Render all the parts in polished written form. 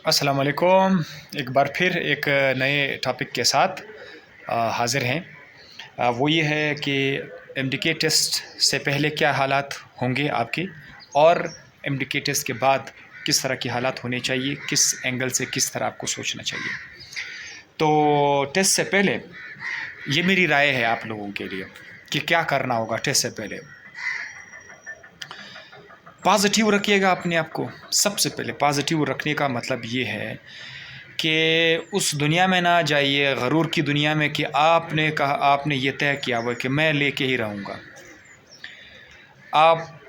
अस्सलाम वालेकुम। एक बार फिर एक नए टॉपिक के साथ हाज़िर हैं। वो ये है कि एमडीके टेस्ट से पहले क्या हालात होंगे आपके, और एमडीके टेस्ट के बाद किस तरह के हालात होने चाहिए, किस एंगल से किस तरह आपको सोचना चाहिए। तो टेस्ट से पहले ये मेरी राय है आप लोगों के लिए कि क्या करना होगा। टेस्ट से पहले पॉजिटिव रखिएगा अपने आप को। सबसे पहले पॉजिटिव रखने का मतलब ये है कि उस दुनिया में ना जाइए, गरूर की दुनिया में, कि आपने कहा, आपने ये तय किया हुआ कि मैं लेके ही रहूँगा। आप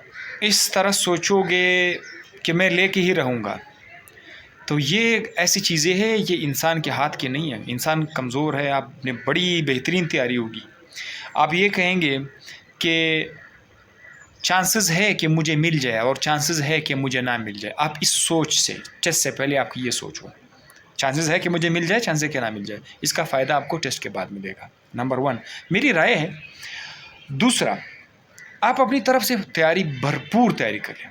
इस तरह सोचोगे कि मैं लेके ही रहूँगा, तो ये ऐसी चीज़ें हैं, ये इंसान के हाथ की नहीं है। इंसान कमज़ोर है, आपने बड़ी बेहतरीन तैयारी होगी, आप ये कहेंगे कि चांसेस है कि मुझे मिल जाए और चांसेस है कि मुझे ना मिल जाए। आप इस सोच से, टेस्ट से पहले आपकी ये सोच हो, चांसेस है कि मुझे मिल जाए, चांसेस है कि ना मिल जाए। इसका फ़ायदा आपको टेस्ट के बाद मिलेगा। नंबर 1 मेरी राय है। दूसरा, आप अपनी तरफ से तैयारी, भरपूर तैयारी करें,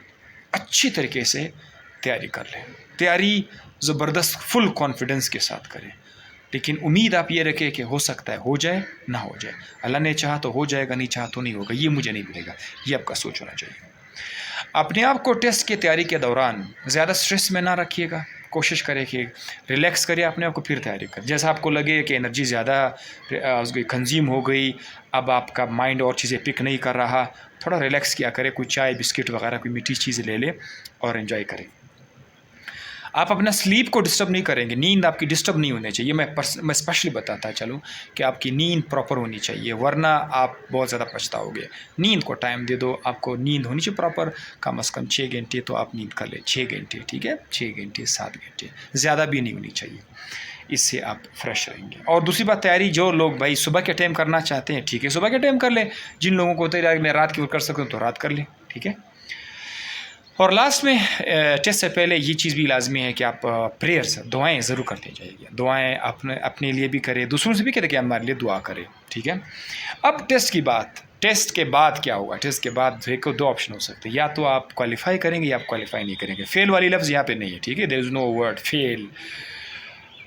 अच्छी तरीके से तैयारी कर लें। तैयारी ज़बरदस्त फुल कॉन्फिडेंस के साथ करें, लेकिन उम्मीद आप ये रखें कि हो सकता है हो जाए, ना हो जाए। अल्लाह ने चाहा तो हो जाएगा, नहीं चाहा तो नहीं होगा, ये मुझे नहीं मिलेगा। ये आपका सोच होना चाहिए। अपने आप को टेस्ट की तैयारी के दौरान ज़्यादा स्ट्रेस में ना रखिएगा। कोशिश करें कि रिलैक्स करिए अपने आप को, फिर तैयारी करें। जैसा आपको लगे कि एनर्जी ज़्यादा उसकी कंज्यूम हो गई, अब आपका माइंड और चीज़ें पिक नहीं कर रहा, थोड़ा रिलैक्स किया करें। कोई चाय बिस्किट वगैरह कोई मीठी चीज़ ले लें और एंजॉय करें। आप अपना स्लीप को डिस्टर्ब नहीं करेंगे, नींद आपकी डिस्टर्ब नहीं होनी चाहिए। मैं स्पेशली बताता चलूँ कि आपकी नींद प्रॉपर होनी चाहिए, वरना आप बहुत ज़्यादा पछताओगे। नींद को टाइम दे दो, आपको नींद होनी चाहिए प्रॉपर, कम से कम 6 घंटे तो आप नींद कर लें। 6 घंटे, ठीक है, 6 घंटे 7 घंटे, ज़्यादा भी नहीं होनी चाहिए। इससे आप फ्रेश रहेंगे। और दूसरी बात, तैयारी जो लोग भाई सुबह के टाइम करना चाहते हैं, ठीक है, सुबह के टाइम कर लें। जिन लोगों को तैयारी मैं रात की कर सकूँ तो रात कर लें, ठीक है। और लास्ट में टेस्ट से पहले ये चीज़ भी लाजमी है कि आप प्रेयर्स, दुआएं ज़रूर करते जाइए। दुआएं अपने लिए भी करें, दूसरों से भी कहते कि हमारे लिए दुआ करें, ठीक है। अब टेस्ट की बात, टेस्ट के बाद क्या होगा। टेस्ट के बाद देखो 2 ऑप्शन हो सकते हैं, या तो आप क्वालिफाई करेंगे या आप क्वालिफाई नहीं करेंगे। फेल वाली लफ्ज़ यहाँ पे नहीं है, ठीक है, there is no word fail.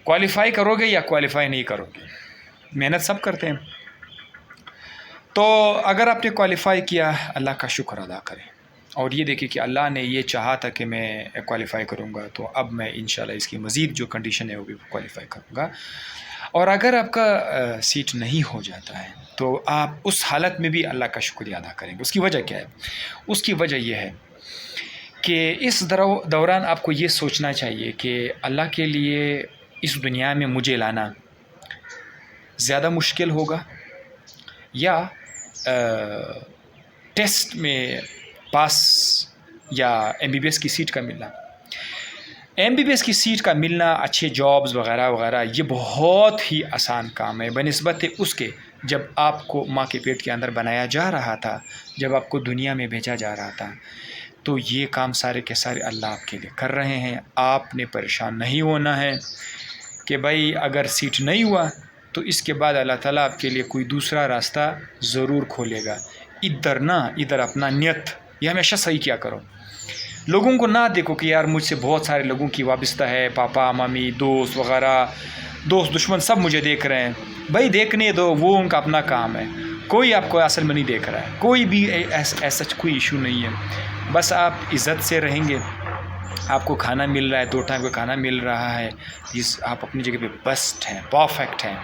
Qualify करोगे या क्वालिफाई नहीं करोगे, मेहनत सब करते हैं। तो अगर आपने क्वालिफाई किया, अल्लाह का शुक्र अदा करें और ये देखिए कि अल्लाह ने ये चाहा था कि मैं क्वालिफ़ाई करूँगा, तो अब मैं इंशाल्लाह इसकी मज़ीद जो कंडीशन है वो भी क्वालिफ़ाई करूँगा। और अगर आपका सीट नहीं हो जाता है, तो आप उस हालत में भी अल्लाह का शुक्रिया अदा करेंगे। उसकी वजह क्या है? उसकी वजह ये है कि इस दौरान आपको ये सोचना चाहिए कि अल्लाह के लिए इस दुनिया में मुझे लाना ज़्यादा मुश्किल होगा, या टेस्ट में पास, या एमबीबीएस की सीट का मिलना। एमबीबीएस की सीट का मिलना, अच्छे जॉब्स वगैरह वगैरह, ये बहुत ही आसान काम है बनिस्बत उसके जब आपको माँ के पेट के अंदर बनाया जा रहा था, जब आपको दुनिया में भेजा जा रहा था। तो ये काम सारे के सारे अल्लाह आपके लिए कर रहे हैं। आपने परेशान नहीं होना है कि भाई अगर सीट नहीं हुआ तो इसके बाद अल्लाह ताला आपके लिए कोई दूसरा रास्ता ज़रूर खोलेगा। इधर अपना नियत ये हमेशा सही किया करो। लोगों को ना देखो कि यार मुझसे बहुत सारे लोगों की वाबस्ता है, पापा मम्मी दोस्त वगैरह, दोस्त दुश्मन सब मुझे देख रहे हैं। भाई देखने दो, वो उनका अपना काम है। कोई आपको असल में नहीं देख रहा है, कोई भी ऐसा कोई इशू नहीं है। बस आप इज़्ज़त से रहेंगे, आपको खाना मिल रहा है, 2 टाइम का खाना मिल रहा है, आप अपनी जगह पे बेस्ट हैं, परफेक्ट हैं।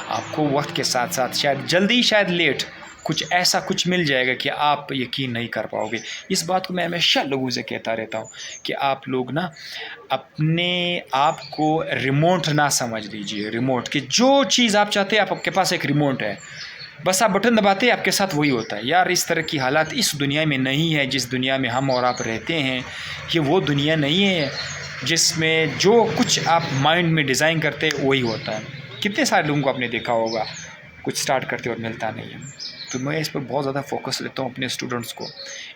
आपको वक्त के साथ साथ शायद जल्दी शायद लेट कुछ ऐसा कुछ मिल जाएगा कि आप यकीन नहीं कर पाओगे। इस बात को मैं हमेशा लोगों से कहता रहता हूँ कि आप लोग ना अपने आप को रिमोट ना समझ लीजिए। रिमोट कि जो चीज़ आप चाहते हैं, आपके पास एक रिमोट है, बस आप बटन दबाते हैं, आपके साथ वही होता है। यार इस तरह की हालात इस दुनिया में नहीं है। जिस दुनिया में हम और आप रहते हैं, ये वो दुनिया नहीं है जिसमें जो कुछ आप माइंड में डिज़ाइन करते हैं वही होता है। कितने सारे लोगों को आपने देखा होगा, कुछ स्टार्ट करते और मिलता नहीं है। तो मैं इस पर बहुत ज़्यादा फोकस देता हूँ अपने स्टूडेंट्स को।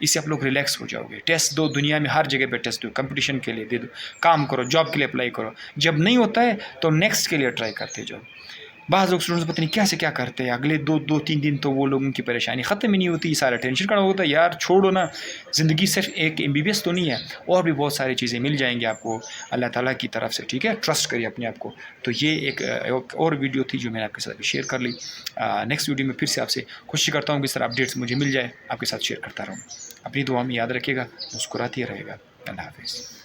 इससे आप लोग रिलैक्स हो जाओगे। टेस्ट दो, दुनिया में हर जगह पे टेस्ट दो, कंपटीशन के लिए दे दो, काम करो, जॉब के लिए अप्लाई करो। जब नहीं होता है तो नेक्स्ट के लिए ट्राई करते जाओ। बाज़ लोग स्टूडेंट्स पता नहीं कैसे क्या करते हैं, अगले 2-3 दिन तो वो लोगों की परेशानी ख़त्म ही नहीं होती, सारा टेंशन खड़ा होता है। यार छोड़ो ना, ज़िंदगी सिर्फ एक MBBS तो नहीं है, और भी बहुत सारी चीज़ें मिल जाएंगी आपको अल्लाह ताला की तरफ से, ठीक है। ट्रस्ट करिए अपने आप को। तो ये एक और वीडियो थी जो मैंने आपके साथ शेयर कर ली। नेक्स्ट वीडियो में फिर से आपसे कोशिश करता हूँ कि इस तरह अपडेट्स मुझे मिल जाए, आपके साथ शेयर करता रहूँ। अपनी दुआ में याद रखिएगा, मुस्कुराते रहेगा। अल्लाह हाफ़िज़।